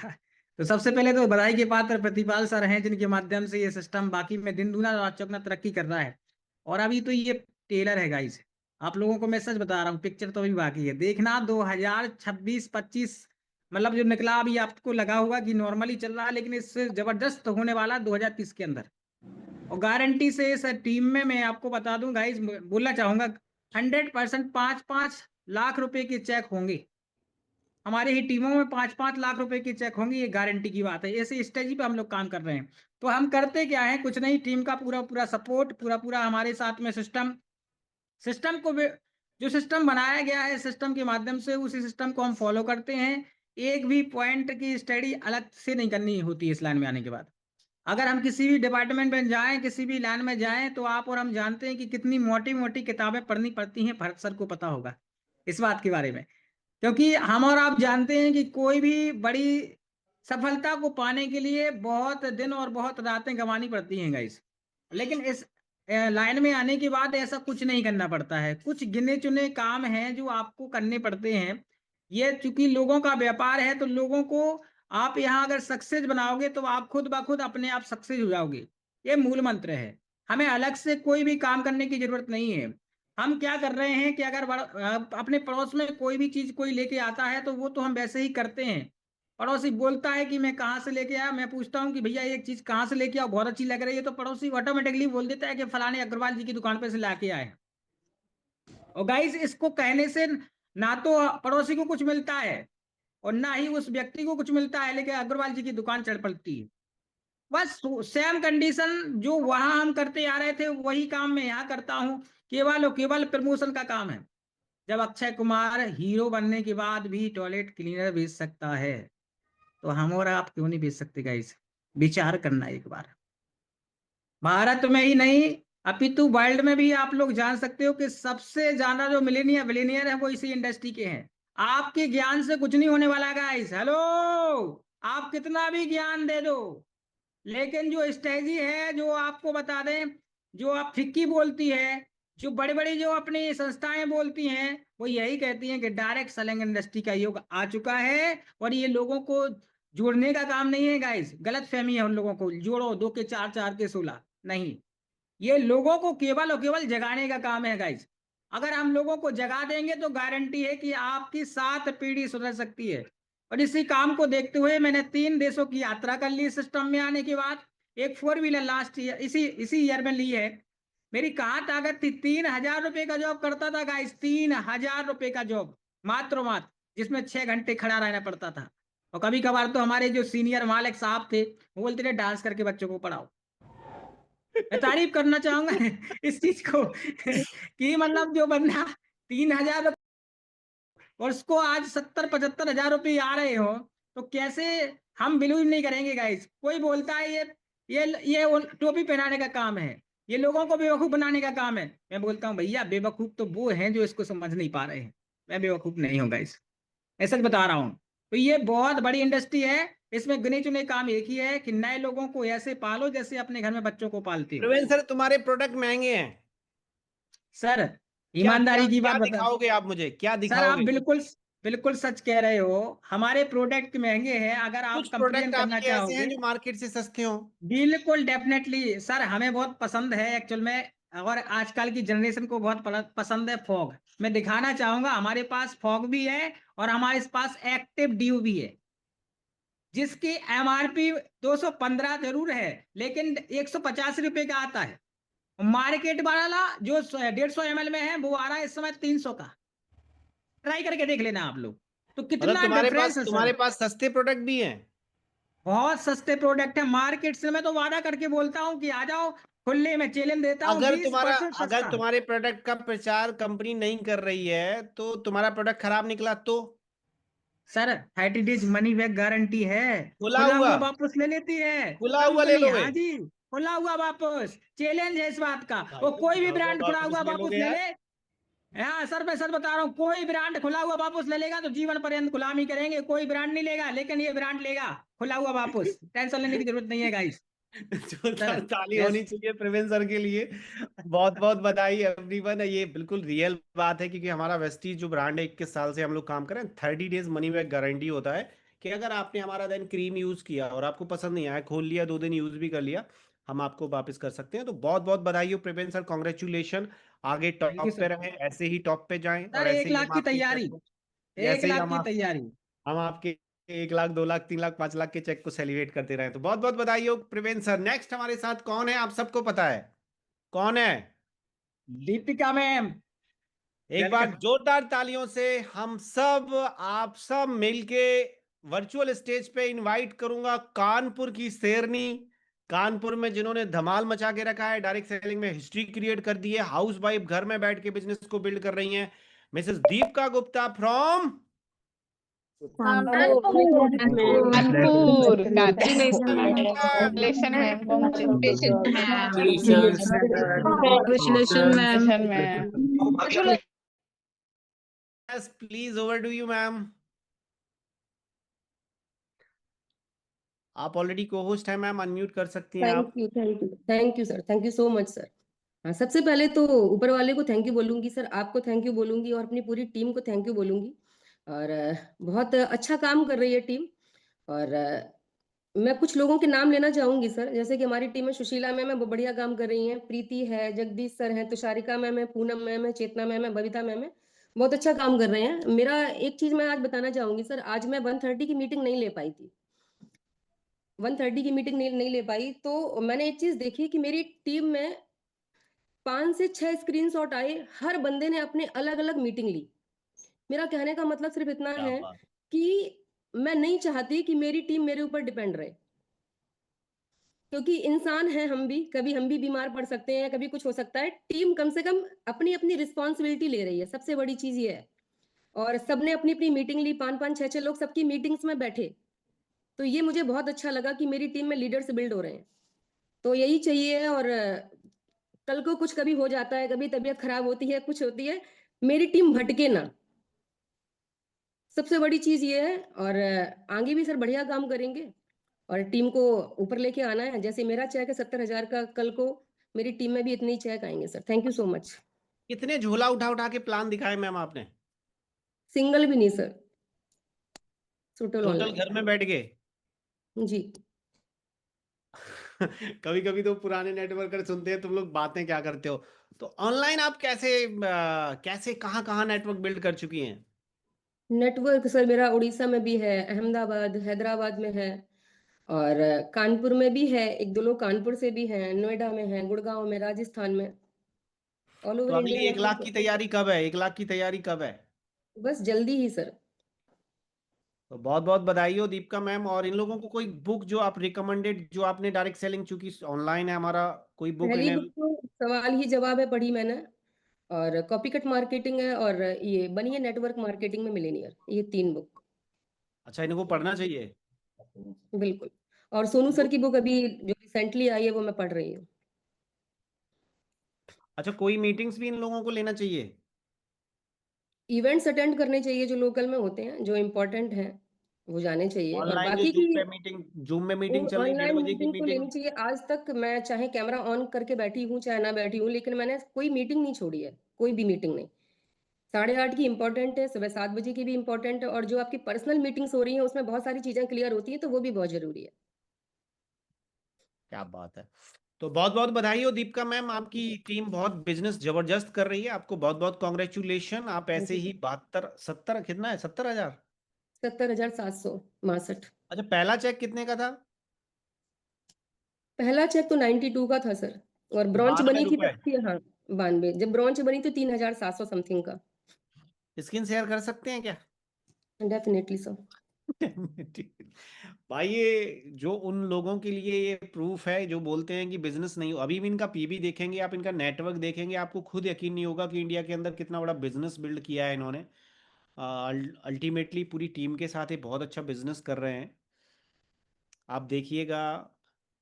तो सबसे पहले तो बधाई के पात्र प्रतिपाल सर हैं, जिनके माध्यम से ये सिस्टम बाकी में दिन दूना रात चौगुना तरक्की कर रहा है। और अभी तो ये टेलर है गाइस, आप लोगों को मैं सच बता रहा हूँ, पिक्चर तो अभी बाकी है देखना। 2026-25 मतलब जो निकला, अभी आपको लगा होगा कि नॉर्मली चल रहा है, लेकिन इससे जबरदस्त होने वाला 2030 के अंदर। और गारंटी से इस टीम में मैं आपको बता दूं गाइस, बोलना चाहूंगा 100% 5-5 लाख रुपए के चेक होंगे हमारे ही टीमों में। 5-5 लाख रुपए के चेक होंगे, ये गारंटी की बात है। ऐसे स्टेज पे हम लोग काम कर रहे हैं। तो हम करते क्या है, कुछ नहीं, टीम का पूरा पूरा सपोर्ट, पूरा पूरा हमारे साथ में सिस्टम को जो सिस्टम बनाया गया है, सिस्टम के माध्यम से उसी सिस्टम को हम फॉलो करते हैं। एक भी पॉइंट की स्टडी अलग से नहीं करनी होती है इस लाइन में आने के बाद। अगर हम किसी भी डिपार्टमेंट में जाएं, किसी भी लाइन में जाएं, तो आप और हम जानते हैं कि कितनी मोटी मोटी किताबें पढ़नी पड़ती हैं। भरत सर को पता होगा इस बात के बारे में, क्योंकि हम और आप जानते हैं कि कोई भी बड़ी सफलता को पाने के लिए बहुत दिन और बहुत रातें गंवानी पड़ती हैं गाइस। लेकिन इस लाइन में आने के बाद ऐसा कुछ नहीं करना पड़ता है। कुछ गिने चुने काम हैं जो आपको करने पड़ते हैं। ये चूंकि लोगों का व्यापार है, तो लोगों को आप यहाँ अगर सक्सेस बनाओगे तो आप खुद ब खुद अपने आप सक्सेस हो जाओगे। ये मूल मंत्र है। हमें अलग से कोई भी काम करने की जरूरत नहीं है। हम क्या कर रहे हैं कि अगर अपने पड़ोस में कोई भी चीज कोई लेके आता है, तो वो तो हम वैसे ही करते हैं। पड़ोसी बोलता है कि मैं कहाँ से लेके आया, मैं पूछता हूँ कि भैया एक चीज कहाँ से लेके आओ, बहुत अच्छी लग रही है, तो पड़ोसी ऑटोमेटिकली बोल देता है कि फलाने अग्रवाल जी की दुकान पे से लाके आए। और गाइस इसको कहने से ना तो पड़ोसी को कुछ मिलता है और ना ही उस व्यक्ति को कुछ मिलता है, लेकिन अग्रवाल जी की दुकान चढ़ पड़ती है। बस सेम कंडीशन जो वहां हम करते आ रहे थे, वही काम मैं यहाँ करता हूँ। केवल और केवल प्रमोशन का काम है। जब अक्षय कुमार हीरो बनने के बाद भी टॉयलेट क्लीनर बेच सकता है, तो हम और आप क्यों नहीं बेच सकते गाइस? विचार करना एक बार। भारत में ही नहीं, अपितु वर्ल्ड में भी आप लोग जान सकते हो कि सबसे ज्यादा जो मिलेनियर है वो इसी इंडस्ट्री के हैं। आपके ज्ञान से कुछ नहीं होने वाला गाइस। हेलो, आप कितना भी ज्ञान दे दो, लेकिन जो स्ट्रेटजी है, जो आपको बता दें, जो आप फिक्की बोलती है, जो बड़े बड़े जो अपनी संस्थाएं बोलती हैं, वो यही कहती हैं कि डायरेक्ट सेलिंग इंडस्ट्री का युग आ चुका है। और ये लोगों को जोड़ने का काम नहीं है गाइस, गलत फहमी है उन लोगों को। जोड़ो 2 के 4, 4 के 16 नहीं, ये लोगों को केवल और केवल जगाने का काम है गाइस। अगर हम लोगों को जगा देंगे तो गारंटी है कि आपकी 7 पीढ़ी सुधर सकती है। और इसी काम को देखते हुए मैंने 3 देशों की यात्रा कर ली सिस्टम में आने के बाद। एक 4 व्हीलर लास्ट ईयर इसी ईयर में ली है। मेरी कहाँ ताकत थी, 3,000 रुपए का जॉब करता था गाइस, 3,000 रुपए का जॉब मात्र, जिसमें 6 घंटे खड़ा रहना पड़ता था। और कभी कभार तो हमारे जो सीनियर मालिक साहब थे, वो बोलते थे डांस करके बच्चों को पढ़ाओ। मैं तारीफ करना चाहूंगा इस चीज को कि मतलब जो बंदा 3,000 और उसको आज 70-75 हजार रुपये आ रहे हो, तो कैसे हम बिलीव नहीं करेंगे गाइस? कोई बोलता है ये टोपी पहनाने का काम है, ये लोगों को बेवकूफ बनाने का काम है। मैं बोलता हूँ भैया बेवकूफ तो वो हैं जो इसको समझ नहीं पा रहे हैं। मैं बेवकूफ नहीं हूँ गाइस, मैं सच बता रहा हूँ। तो ये बहुत बड़ी इंडस्ट्री है। इसमें गिने चुने काम एक ही है कि नए लोगों को ऐसे पालो जैसे अपने घर में बच्चों को पालते हो। प्रवीण सर, तुम्हारे प्रोडक्ट महंगे हैं। सर क्या ईमानदारी की क्या बात बता, दिखाओगे आप मुझे, क्या सर आप दिखाओगे? बिल्कुल बिल्कुल सच कह रहे हो। हमारे प्रोडक्ट महंगे हैं। अगर आप कुछ कंपेरिजन प्रोडक्ट करना आपके ऐसे चाहोगे, हैं जो मार्केट से सस्ते हो। बिल्कुल डेफिनेटली सर, हमें बहुत पसंद है एक्चुअल में। और आजकल की जनरेशन को बहुत पसंद है फॉग। मैं दिखाना चाहूंगा, हमारे पास फॉग भी है और हमारे पास एक्टिव ड्यू भी है, जिसकी एमआरपी 215 जरूर है, लेकिन 150 रुपए का आता है। मार्केट वाला जो 150 ml में है, वो आ रहा है इस समय 300 का। ट्राई करके देख लेना आप लोग, तो मतलब कितना डिफरेंस है तुम्हारे सर। पास सस्ते प्रोडक्ट भी हैं। बहुत सस्ते प्रोडक्ट है मार्केट से। मैं तो वादा करके बोलता हूँ कि आ जाओ, खुले में चैलेंज देता हूँ, 20% अगर सस्ता। तुम्हारे प्रोडक्ट का प्रचार कंपनी नहीं कर रही है, तो तुम्हारा प्रोडक्ट खराब निकला तो? Sir 30 days money back guarantee है। खुला खुला हुआ हुआ वापस ले लेती है खुला हुआ ले कंपनी। लोगे? हाँ जी, खुला हुआ वापस, चैलेंज है इस बात का। भाई वो तो कोई भी खुला हुआ ब्रांड खुला वापस हुआ ले वापस लोगे ले यार? ले। हाँ सर, मैं सच बता रहा हूँ, कोई ब्रांड खुला हुआ वापस ले लेगा तो जीवन पर्यंत गुलामी करेंगे। कोई ब्रांड नहीं लेगा, लेकिन ये ब्रांड लेगा खुला हुआ वापस। टेंशन लेने की जरूरत नहीं है गाइस। जोरदार ताली यस। होनी चाहिए प्रवीण सर के लिए। बहुत बहुत बधाई एवरीवन। ये बिल्कुल रियल बात है, क्योंकि हमारा वेस्टीज जो ब्रांड है 21 साल से हम लोग काम कर रहे हैं। 30 डेज मनी बैक गारंटी होता है कि अगर आपने हमारा देन क्रीम यूज किया और आपको पसंद नहीं आया, खोल लिया, 2 दिन यूज भी कर लिया, हम आपको वापस कर सकते हैं। तो बहुत बहुत बधाई हो प्रवीण सर, कॉन्ग्रेचुलेशन। आगे थैंक यू टॉप पे सर। रहें, ऐसे ही टॉप पे जाएं, और सर ऐसे एक ही लाख हम की आपके चेक तैयारी, को, 1 ऐसे ही लाख की तैयारी। हम आपके 1 लाख, 2 लाख, 3 लाख, 5 लाख के चेक को सेलिब्रेट करते रहे। तो बहुत बहुत बधाई हो प्रवीण सर। नेक्स्ट हमारे साथ कौन है, आप सबको पता है कौन है? दीपिका मैम। एक बार वेलकम। जोरदार तालियों से हम सब, आप सब मिलके वर्चुअल स्टेज पे इनवाइट करूंगा कानपुर की शेरनी। कानपुर में जिन्होंने धमाल मचा के रखा है, डायरेक्ट सेलिंग में हिस्ट्री क्रिएट कर दी है, हाउस वाइफ घर में बैठ के बिजनेस को बिल्ड कर रही हैं, Mrs Deepika Gupta from Kanpur Kanpur. Congratulations, ma'am. Congratulations, ma'am. Congratulations, ma'am. Yes please, over to you ma'am. आप ऑलरेडी को होस्ट हैं मैम, अनम्यूट कर सकती हैं आप। Thank you sir, thank you so much sir. हाँ, सबसे पहले तो ऊपर वाले को थैंक यू बोलूंगी सर, आपको थैंक यू बोलूंगी और अपनी पूरी टीम को थैंक यू बोलूंगी। और बहुत अच्छा काम कर रही है टीम। और मैं कुछ लोगों के नाम लेना चाहूंगी सर, जैसे कि हमारी टीम में सुशीला मैम है, वो बढ़िया काम कर रही हैं, प्रीति है, जगदीश सर है, तुषारिका मैम है, पूनम मैम है, चेतना मैम है, बबीता मैम है, बहुत अच्छा काम कर रहे हैं। मेरा एक चीज मैं आज बताना चाहूंगी सर, आज मैं 1:30 की मीटिंग नहीं ले पाई थी, 1:30 की मीटिंग नहीं ले पाई, तो मैंने एक चीज देखी कि मेरी टीम में 5 से 6 स्क्रीनशॉट आए, हर बंदे ने अपने अलग अलग मीटिंग ली। मेरा कहने का मतलब सिर्फ इतना क्या है बात। कि मैं नहीं चाहती कि मेरी टीम मेरे ऊपर डिपेंड रहे, क्योंकि इंसान है हम भी, कभी हम भी बीमार पड़ सकते हैं, कभी कुछ हो सकता है। टीम कम से कम अपनी अपनी रिस्पॉन्सिबिलिटी ले रही है, सबसे बड़ी चीज ये है। और सबने अपनी अपनी मीटिंग ली, 5-5, 6-6 लोग सबकी मीटिंग्स में बैठे, तो ये मुझे बहुत अच्छा लगा कि मेरी टीम में लीडर्स बिल्ड हो रहे हैं। तो यही चाहिए। और कल को कुछ कभी हो जाता है, कभी तबीयत खराब होती है, कुछ होती है, मेरी टीम भटके ना, सबसे बड़ी चीज ये है। और आगे भी सर बढ़िया काम करेंगे और टीम को ऊपर लेके आना है। जैसे मेरा चेक है 70,000 का, कल को मेरी टीम में भी इतने ही चेक आएंगे sir. Thank you so much. कितने झोला उठा उठा के प्लान दिखाए मैम आपने? सिंगल भी नहीं सर, टोटल टोटल ऑनलाइन। घर में बैठ गए? जी। कभी कभी तो पुराने नेटवर्कर सुनते हैं तुम लोग बातें क्या करते हो। तो ऑनलाइन आप कैसे कहाँ कहाँ नेटवर्क बिल्ड कर चुकी हैं? नेटवर्क सर मेरा उड़ीसा में भी है, अहमदाबाद, हैदराबाद में है, और कानपुर में भी है, 1-2 लोग कानपुर से भी हैं, नोएडा में है, गुड़गांव में, राजस्थान में, ऑल तो ओवर अगली इंडिया 1 लाख की नेटवर्क। तैयारी कब है? 1 लाख की तैयारी कब है? बस जल्दी ही सर। तो बहुत बहुत बधाई हो दीपिका मैम। और इन लोगों को कोई बुक जो आप रिकमेंडेड, जो आपने डायरेक्ट सेलिंग, चूंकि ऑनलाइन है हमारा, कोई बुक पहली इन्हें? बुक तो सवाल ही जवाब है, पढ़ी मैंने, और कॉपी कट मार्केटिंग है, और ये बनी है नेटवर्क मार्केटिंग में मिलेनियर, ये 3 बुक। अच्छा, इनको पढ़ना चाहिए। बिल्कुल। और सोनू सर की बुक अभी जो रिसेंटली आई है वो मैं पढ़ रही हूँ। अच्छा, कोई मीटिंग्स भी इन लोगों को लेना चाहिए? इवेंट्स अटेंड करने चाहिए जो लोकल में होते हैं, जो इम्पोर्टेंट हैं, वो जाने चाहिए। और ऑनलाइन जो बाकी की जूम में मीटिंग चल रही, 1:30 ऑनलाइन बजे की मीटिंग तो मीटिंग। लेनी चाहिए। आज तक मैं चाहे कैमरा ऑन करके बैठी हूँ चाहे ना बैठी हूँ, लेकिन मैंने कोई मीटिंग नहीं छोड़ी है, कोई भी मीटिंग नहीं। 8:30 की इम्पोर्टेंट है, सुबह 7 बजे की भी इम्पोर्टेंट है, और जो आपकी पर्सनल मीटिंग्स हो रही हैं उसमें बहुत सारी चीजें क्लियर होती हैं, तो वो भी बहुत जरूरी है। क्या बात है। तो बहुत बहुत बधाई हो दीपिका मैम, आपकी टीम बहुत बिजनेस जबरदस्त कर रही है, आपको बहुत बहुत कॉन्ग्रेचुलेशन। आप थैंक ऐसे यू ही सर। 72, 70, कितना है, 70,000? 70,762। अच्छा, पहला चेक कितने का था? पहला चेक तो 92 का था सर, और ब्रॉन्च 92 बनी थी रुपए। तब थी, हाँ 92, जब ब्रॉन्च बनी तो 3,700 समथिंग का। स्क्रीन शेयर कर सकते हैं क्या? Definitely sir. भाई, ये जो उन लोगों के लिए ये प्रूफ है जो बोलते हैं कि बिजनेस नहीं हो। अभी भी इनका पीबी देखेंगे आप, इनका नेटवर्क देखेंगे, आपको खुद यकीन नहीं होगा कि इंडिया के अंदर कितना बड़ा बिजनेस बिल्ड किया है इन्होंने। अल्टीमेटली पूरी टीम के साथ ये बहुत अच्छा बिजनेस कर रहे हैं। आप देखिएगा,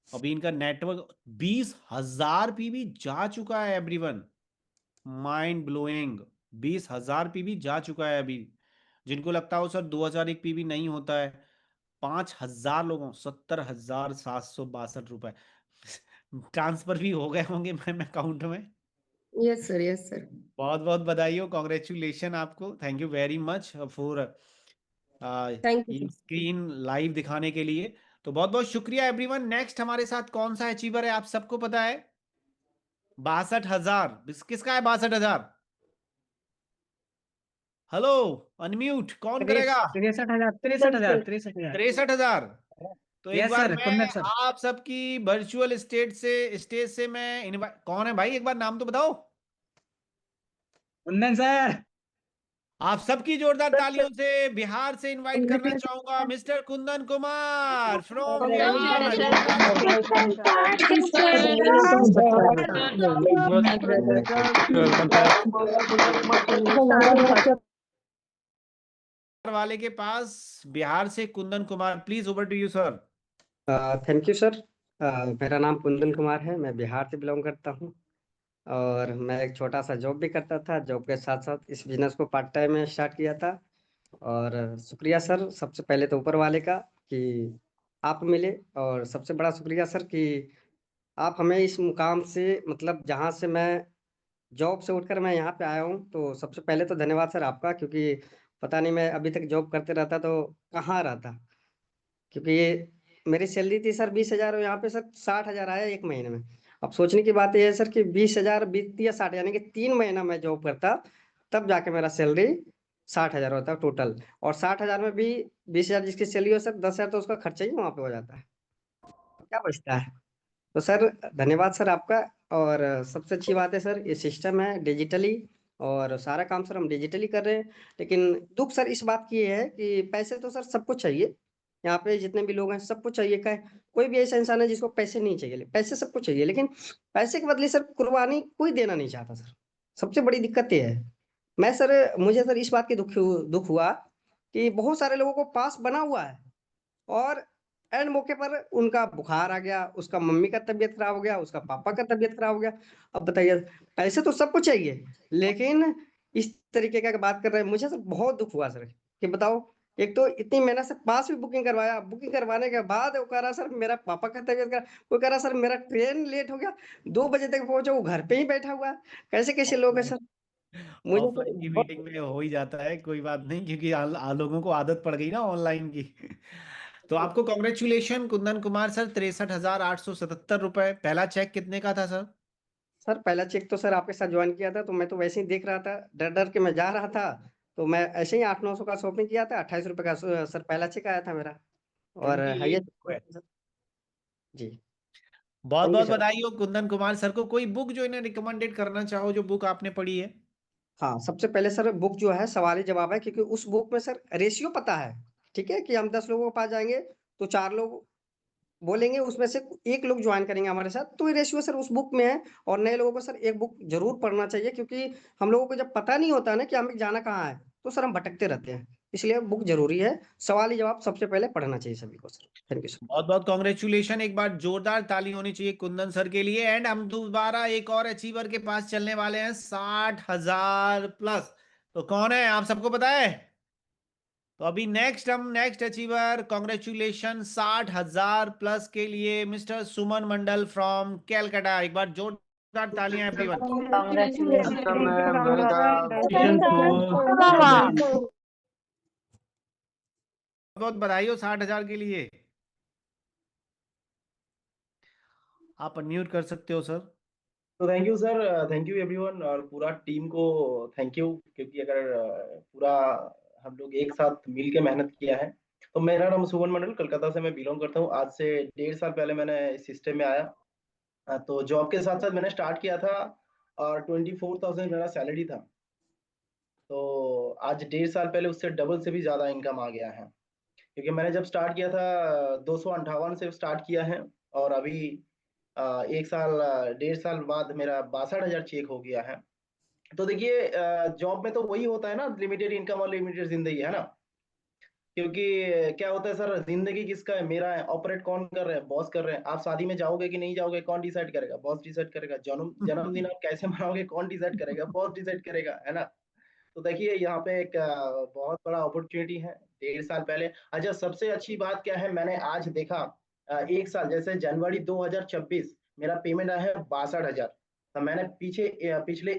अभी इनका नेटवर्क 20,000 पीबी जा चुका है एवरीवन। माइंड ब्लोइंग, 20,000 पीबी जा चुका है अभी। जिनको लगता हो सर 2001 पीबी नहीं होता है, 5,000 लोगों 70,762 रुपए ट्रांसफर भी हो गए होंगे मैम अकाउंट में। Yes sir, yes sir. बहुत बहुत बधाई हो, कॉन्ग्रेचुलेशन आपको। Thank you very much for thank you ये सर। स्क्रीन लाइव दिखाने के लिए। तो बहुत बहुत शुक्रिया एवरीवन। नेक्स्ट हमारे साथ कौन सा अचीवर है आप सबको पता है? 62,000। किसका है 62,000? हेलो, अनम्यूट कौन करेगा? 63,000 63,000 63,000। 63,000। तो एक यस बार सर, मैं कुंदन सर। आप सबकी वर्चुअल स्टेज से मैं इनवाइट, कौन है भाई एक बार नाम तो बताओ। कुंदन सर। आप सबकी जोरदार तालियों से बिहार से इनवाइट करना चाहूंगा मिस्टर कुंदन कुमार फ्रॉम बिहार। वाले के पास बिहार से Kundan Kumar, please over to you sir. Thank you sir. मेरा नाम कुंदन कुमार है, मैं बिहार से बिलोंग करता हूँ और मैं एक छोटा सा जॉब भी करता था। जॉब के साथ साथ इस बिजनेस को पार्ट टाइम में स्टार्ट किया था। और शुक्रिया सर, सबसे पहले तो ऊपर वाले का कि आप मिले, और सबसे बड़ा शुक्रिया सर कि आप हमें इस मुकाम से, मतलब जहाँ से मैं जॉब से उठकर मैं यहाँ पे आया हूँ, तो सबसे पहले तो धन्यवाद सर आपका। क्योंकि पता नहीं मैं अभी तक जॉब करते रहता तो कहाँ रहता, क्योंकि ये मेरी सैलरी थी सर 20,000 और यहाँ पे सर 60,000 आया एक महीने में। अब सोचने की बात यह है सर कि 20,000 बीतती या 60, यानी कि 3 महीना मैं जॉब करता तब जाके मेरा सैलरी 60,000 होता टोटल। और 60,000 में भी 20,000 जिसकी सैलरी हो सर, 10,000 तो उसका खर्चा ही वहाँ पे हो जाता है, तो क्या बचता है। तो सर धन्यवाद सर आपका। और सबसे अच्छी बात है सर, ये सिस्टम है डिजिटली और सारा काम सर हम डिजिटली कर रहे हैं। लेकिन दुख सर इस बात की है कि पैसे तो सर सबको चाहिए, यहाँ पे जितने भी लोग हैं सबको चाहिए। का कोई भी ऐसा इंसान है जिसको पैसे नहीं चाहिए? पैसे सबको चाहिए, लेकिन पैसे के बदले सर कुर्बानी कोई देना नहीं चाहता सर। सबसे बड़ी दिक्कत ये है। मैं सर, मुझे सर इस बात की दुख हुआ कि बहुत सारे लोगों को पास बना हुआ है और एंड मौके पर उनका बुखार आ गया, उसका मम्मी का तबीयत खराब हो गया, उसका पापा का तबीयत खराब हो गया। अब बताइए, पैसे तो सबको चाहिए, लेकिन इस तरीके का बात कर रहे हैं। मुझे सर बहुत दुख हुआ सर कि बताओ, एक तो इतनी मेहनत से पास भी बुकिंग करवाया, बुकिंग करवाने के बाद वो कह रहा सर मेरा पापा का तबीयत खराब, वो कह रहा सर मेरा ट्रेन लेट हो गया, 2 बजे तक पहुंचा, वो घर पे ही बैठा हुआ है। कैसे कैसे लोग हैं सर। मुझे तो ऑफलाइन की मीटिंग में हो ही जाता है, कोई बात नहीं, क्योंकि लोगों को आदत पड़ गई ना ऑनलाइन की। तो आपको कॉन्ग्रेचुलेशन कुंदन कुमार सर, 63,877 रुपए। पहला चेक कितने का था सर? सर पहला चेक तो सर आपके साथ ज्वाइन किया था तो मैं तो वैसे ही देख रहा था, डर डर के मैं जा रहा था, तो मैं ऐसे ही 800-900 का शॉपिंग किया था। 28 रुपए का सर पहला चेक आया था मेरा। और 28 रुपए। हाईएस्ट जी। बहुत थैंक यू बहुत सर। बधाई हो कुंदन कुमार सर को। कोई बुक जो इन्हें रिकमेंडेड करना चाहो, जो बुक आपने पढ़ी है? हाँ, सबसे पहले सर बुक जो है सवाल जवाब है, क्योंकि उस बुक में सर रेशियो पता है। ठीक है कि हम 10 लोगों के पास जाएंगे तो 4 लोग बोलेंगे, उसमें से एक लोग ज्वाइन करेंगे हमारे साथ, तो ये रेशियो सर उस बुक में है। और नए लोगों को सर एक बुक जरूर पढ़ना चाहिए, क्योंकि हम लोगों को जब पता नहीं होता है ना कि हमें जाना कहाँ है, तो सर हम भटकते रहते हैं। इसलिए बुक जरूरी है। सवाल जवाब सबसे पहले पढ़ना चाहिए सभी को सर। Thank you sir. बहुत बहुत कॉन्ग्रेचुलेशन। एक बार जोरदार ताली होनी चाहिए कुंदन सर के लिए। एंड हम दोबारा एक और अचीवर के पास चलने वाले हैं, 60,000 प्लस। तो कौन है आप सबको पता है? तो अभी नेक्स्ट अचीवर, कॉन्ग्रेचुलेशन 60,000 प्लस के लिए mister Suman Mandal from Calcutta. एक बार जोरदार तालियां एवरीवन। बहुत बधाई हो 60,000 के लिए। आप अनम्यूट कर सकते हो सर। तो thank you sir, thank you everyone, और पूरा टीम को थैंक यू, क्योंकि अगर पूरा हम लोग एक साथ मिल के मेहनत किया है। तो मेरा नाम सुमन मंडल, कलकत्ता से मैं बिलोंग करता हूँ। आज से 1.5 साल पहले मैंने इस सिस्टम में आया। तो जॉब के साथ साथ मैंने स्टार्ट किया था और 24,000 मेरा सैलरी था। तो आज 1.5 साल पहले उससे डबल से भी ज्यादा इनकम आ गया है, क्योंकि मैंने जब स्टार्ट किया था 258 से स्टार्ट किया है, और अभी 1 साल 1.5 साल बाद मेरा 62,000 चेक हो गया है। तो देखिए, जॉब में तो वही होता है ना, लिमिटेड इनकम और लिमिटेड जिंदगी है ना। क्योंकि क्या होता है सर, जिंदगी किसका है? मेरा है। ऑपरेट कौन कर रहे हैं? बॉस कर रहे हैं। आप शादी में जाओगे कि नहीं जाओगे, कौन डिसाइड करेगा? बॉस डिसाइड करेगा। जन्मदिन आप कैसे मनाओगे, कौन डिसाइड करेगा? बॉस डिसाइड करेगा, है ना। तो देखिए यहाँ पे एक बहुत बड़ा अपॉर्चुनिटी है 1.5 साल पहले। अच्छा, सबसे अच्छी बात क्या है, मैंने आज देखा 1 साल जैसे जनवरी 2026 मेरा पेमेंट आया है 62,000। तो मैंने पिछले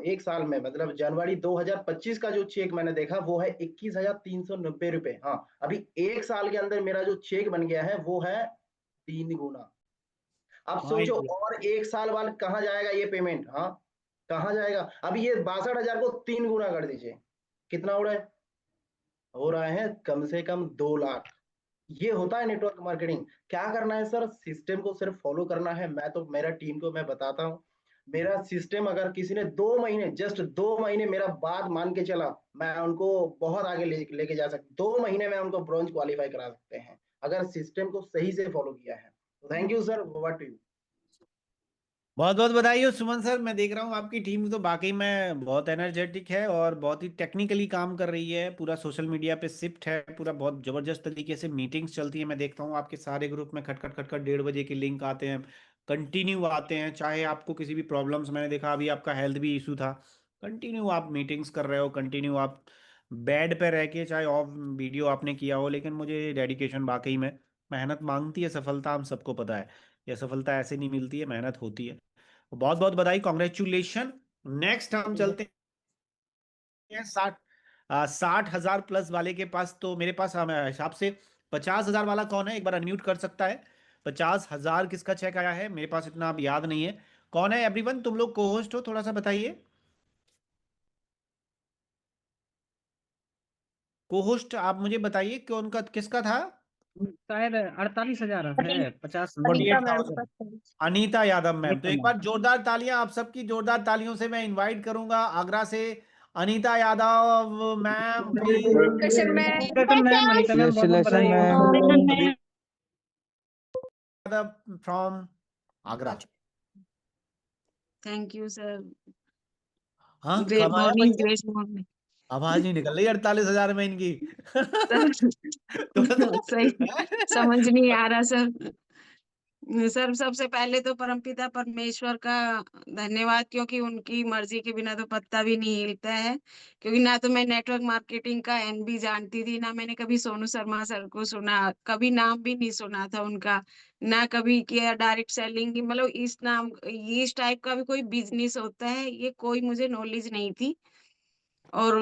एक साल में मतलब जनवरी 2025 का जो चेक मैंने देखा वो है 21,390 रुपए। हाँ, अभी 1 साल के अंदर मेरा जो चेक बन गया है वो है 3 गुना। अब सोचो और 1 साल बाद कहाँ जाएगा ये पेमेंट? हाँ, कहाँ जाएगा? अभी ये 62,000 को 3 गुना कर दीजिए, कितना हो रहा है? हो रहा है कम से कम 2 लाख। ये होता है नेटवर्क मार्केटिंग। क्या करना है सर? सिस्टम को सिर्फ फॉलो करना है। मैं तो मेरा टीम को मैं बताता हूँ, मेरा सिस्टम अगर किसी ने 2 महीने, जस्ट 2 महीने मेरा बात मान के चला, मैं उनको बहुत आगे लेके जा सकता। 2 महीने में उनको ब्रॉन्ज क्वालिफाई करा सकते हैं अगर सिस्टम को सही से फॉलो किया है। Thank you sir, over to you. बहुत बहुत बधाई हो सुमन सर। मैं देख रहा हूँ आपकी टीम तो वाकई में बहुत एनर्जेटिक है और बहुत ही टेक्निकली काम कर रही है, पूरा सोशल मीडिया पे शिफ्ट है, पूरा बहुत जबरदस्त तरीके से मीटिंग्स चलती है। मैं देखता हूँ आपके सारे ग्रुप में खटखट खटखट 1:30 बजे के लिंक आते हैं, कंटिन्यू आते हैं। चाहे आपको किसी भी प्रॉब्लम्स, मैंने देखा अभी आपका हेल्थ भी इशू था, कंटिन्यू आप मीटिंग्स कर रहे हो, कंटिन्यू आप बेड पे रह के, चाहे ऑफ वीडियो आपने किया हो, लेकिन मुझे डेडिकेशन वाकई में, मेहनत मांगती है सफलता, हम सबको पता है। यह सफलता ऐसे नहीं मिलती है, मेहनत होती है। बहुत बहुत बधाई, कॉन्ग्रेचुलेशन। नेक्स्ट हम चलते हैं 60,000 प्लस वाले के पास। तो मेरे पास हमारे हिसाब से 50,000 वाला कौन है? एक बार अनम्यूट कर सकता है। 50,000 किसका चेक आया है? मेरे पास इतना अब याद नहीं है। कौन है एवरीवन? तुम लोग को होस्ट हो, थोड़ा सा बताइए। को होस्ट आप मुझे बताइए कौन का, किसका था? शायद 48,000 है, 50 अनीता मैम 48,000। अनीता यादव मैम। तो अनीता एक मैम। बार जोरदार तालियां, आप सबकी जोरदार तालियों से मैं इनवाइट करूंगा आगरा से Anita Yadav ma'am, please. Question में अनीता मैम बहुत बहुत बधाई हो। Yadav from Agra. Thank you sir. हाँ, ग्रेट कमाया मॉर्निंग, भैया। ग्रेट मॉर्निंग आवाज नहीं निकल रही 48,000 में इनकी। थोड़ा सा सही समझ नहीं आ रहा सर। सर सबसे पहले तो परमपिता परमेश्वर का धन्यवाद, क्योंकि उनकी मर्जी के बिना तो पत्ता भी नहीं हिलता है। क्योंकि ना तो मैं नेटवर्क मार्केटिंग का एनबी जानती थी, ना मैंने कभी सोनू शर्मा सर को सुना, कभी नाम भी नहीं सुना था उनका, ना कभी किया डायरेक्ट सेलिंग की, मतलब इस नाम इस टाइप का भी कोई बिजनेस होता है, ये कोई मुझे नॉलेज नहीं थी। और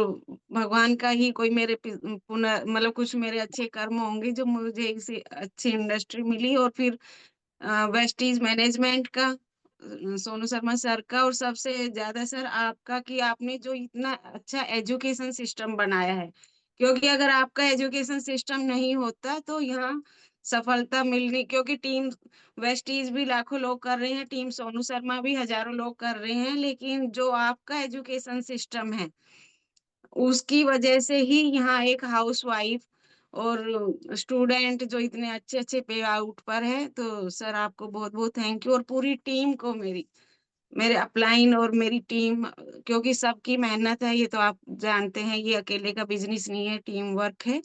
भगवान का ही कोई मेरे पुनः मतलब कुछ मेरे अच्छे कर्म होंगे जो मुझे इसी अच्छी इंडस्ट्री मिली। और फिर वेस्टीज मैनेजमेंट का, सोनू शर्मा सर का, और सबसे ज्यादा सर आपका, कि आपने जो इतना अच्छा एजुकेशन सिस्टम बनाया है। क्योंकि अगर आपका एजुकेशन सिस्टम नहीं होता तो यहाँ सफलता मिलनी, क्योंकि टीम वेस्टीज भी लाखों लोग कर रहे हैं, टीम सोनू शर्मा भी हजारों लोग कर रहे हैं, लेकिन जो आपका एजुकेशन सिस्टम है उसकी वजह से ही यहाँ एक हाउसवाइफ और स्टूडेंट जो इतने अच्छे अच्छे पे आउट पर है। तो सर आपको बहुत बहुत थैंक यू, और पूरी टीम को, मेरे अपलाइन और मेरी टीम, क्योंकि सबकी मेहनत है, ये तो आप जानते हैं, ये अकेले का बिजनेस नहीं है, टीम वर्क है।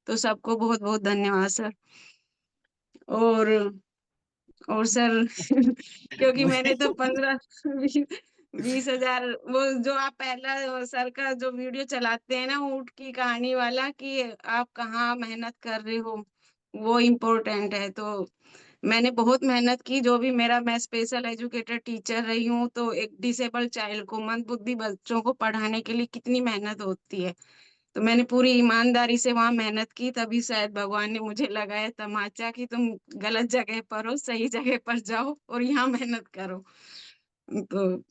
तो सबको बहुत बहुत धन्यवाद सर। और सर क्योंकि मैंने तो 15-20 हजार, वो जो आप पहला सर का जो वीडियो चलाते हैं ना, ऊँट की कहानी वाला, कि आप कहाँ मेहनत कर रहे हो, वो इम्पोर्टेंट है। तो मैंने बहुत मेहनत की, जो भी मेरा, मैं स्पेशल एजुकेटर टीचर रही हूँ, तो एक डिसेबल चाइल्ड को, मंदबुद्धि बच्चों को पढ़ाने के लिए कितनी मेहनत होती है। तो मैंने पूरी ईमानदारी से वहां मेहनत की, तभी शायद भगवान ने मुझे लगाया तमाचा कि तुम गलत जगह पर हो, सही जगह पर जाओ और यहाँ मेहनत करो। तो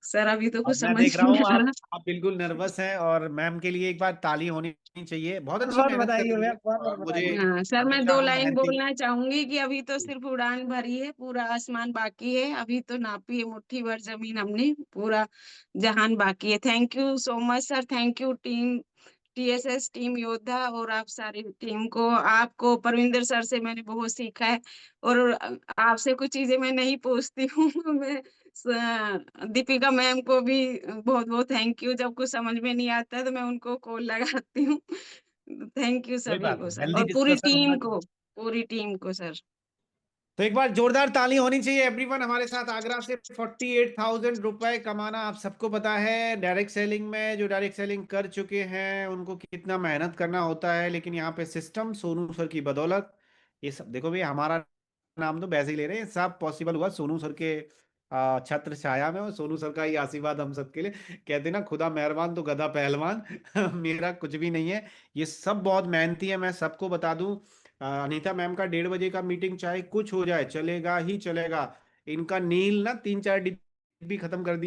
सर अभी तो और कुछ मैं समझ देख रहा नहीं हूँ आ रहा। आप बिल्कुल नर्वस हैं, और मैम के लिए एक बार ताली होनी चाहिए, बहुत अच्छी बहुत मेहनत कर बधाई हो रही भैया, है। बहुत और बहुत बधाई मुझे हो। हाँ सर, मैं हमेशा 2 लाइन मेहनती। बोलना चाहूंगी कि अभी तो सिर्फ उड़ान भरी है, पूरा आसमान बाकी है, अभी तो नापी है मुट्ठी भर जमीन हमने, पूरा जहान बाकी है। Thank you so much sir, thank you team TSS, team योद्धा, और आप सारी टीम को, आपको परविंदर सर से मैंने बहुत सीखा है। और आपसे कुछ चीजें मैं नहीं पूछती हूँ मैं दीपिका मैम को भी बहुत बहुत थैंक यू, जब कुछ समझ में नहीं आता है तो मैं उनको कॉल लगाती हूँ। थैंक यू कोई सभी बात को नहीं, सर, हेल्दी और डिस्कशन होना चाहिए। पूरी टीम को सर। तो एक बार जोरदार ताली होनी चाहिए एवरीवन। हमारे साथ आगरा से 48,000 रुपए कमाना आप सबको पता है। डायरेक्ट सेलिंग में जो डायरेक्ट सेलिंग कर चुके हैं उनको कितना मेहनत करना होता है, लेकिन यहाँ पे सिस्टम सोनू सर की बदौलत ये सब, देखो भाई हमारा नाम तो वैसे ही ले रहे हैं, सब पॉसिबल हुआ सोनू सर के छत्र छाया में, और सोनू सर का ही आशीर्वाद हम सबके लिए। कहते ना खुदा मेहरबान तो गधा पहलवान मेरा कुछ भी नहीं है, ये सब बहुत मेहनती है। मैं सबको बता दूं, अनीता मैम का 1:30 बजे का मीटिंग चाहे कुछ हो जाए चलेगा ही चलेगा। इनका नील ना 3-4 डिब्बी खत्म कर दी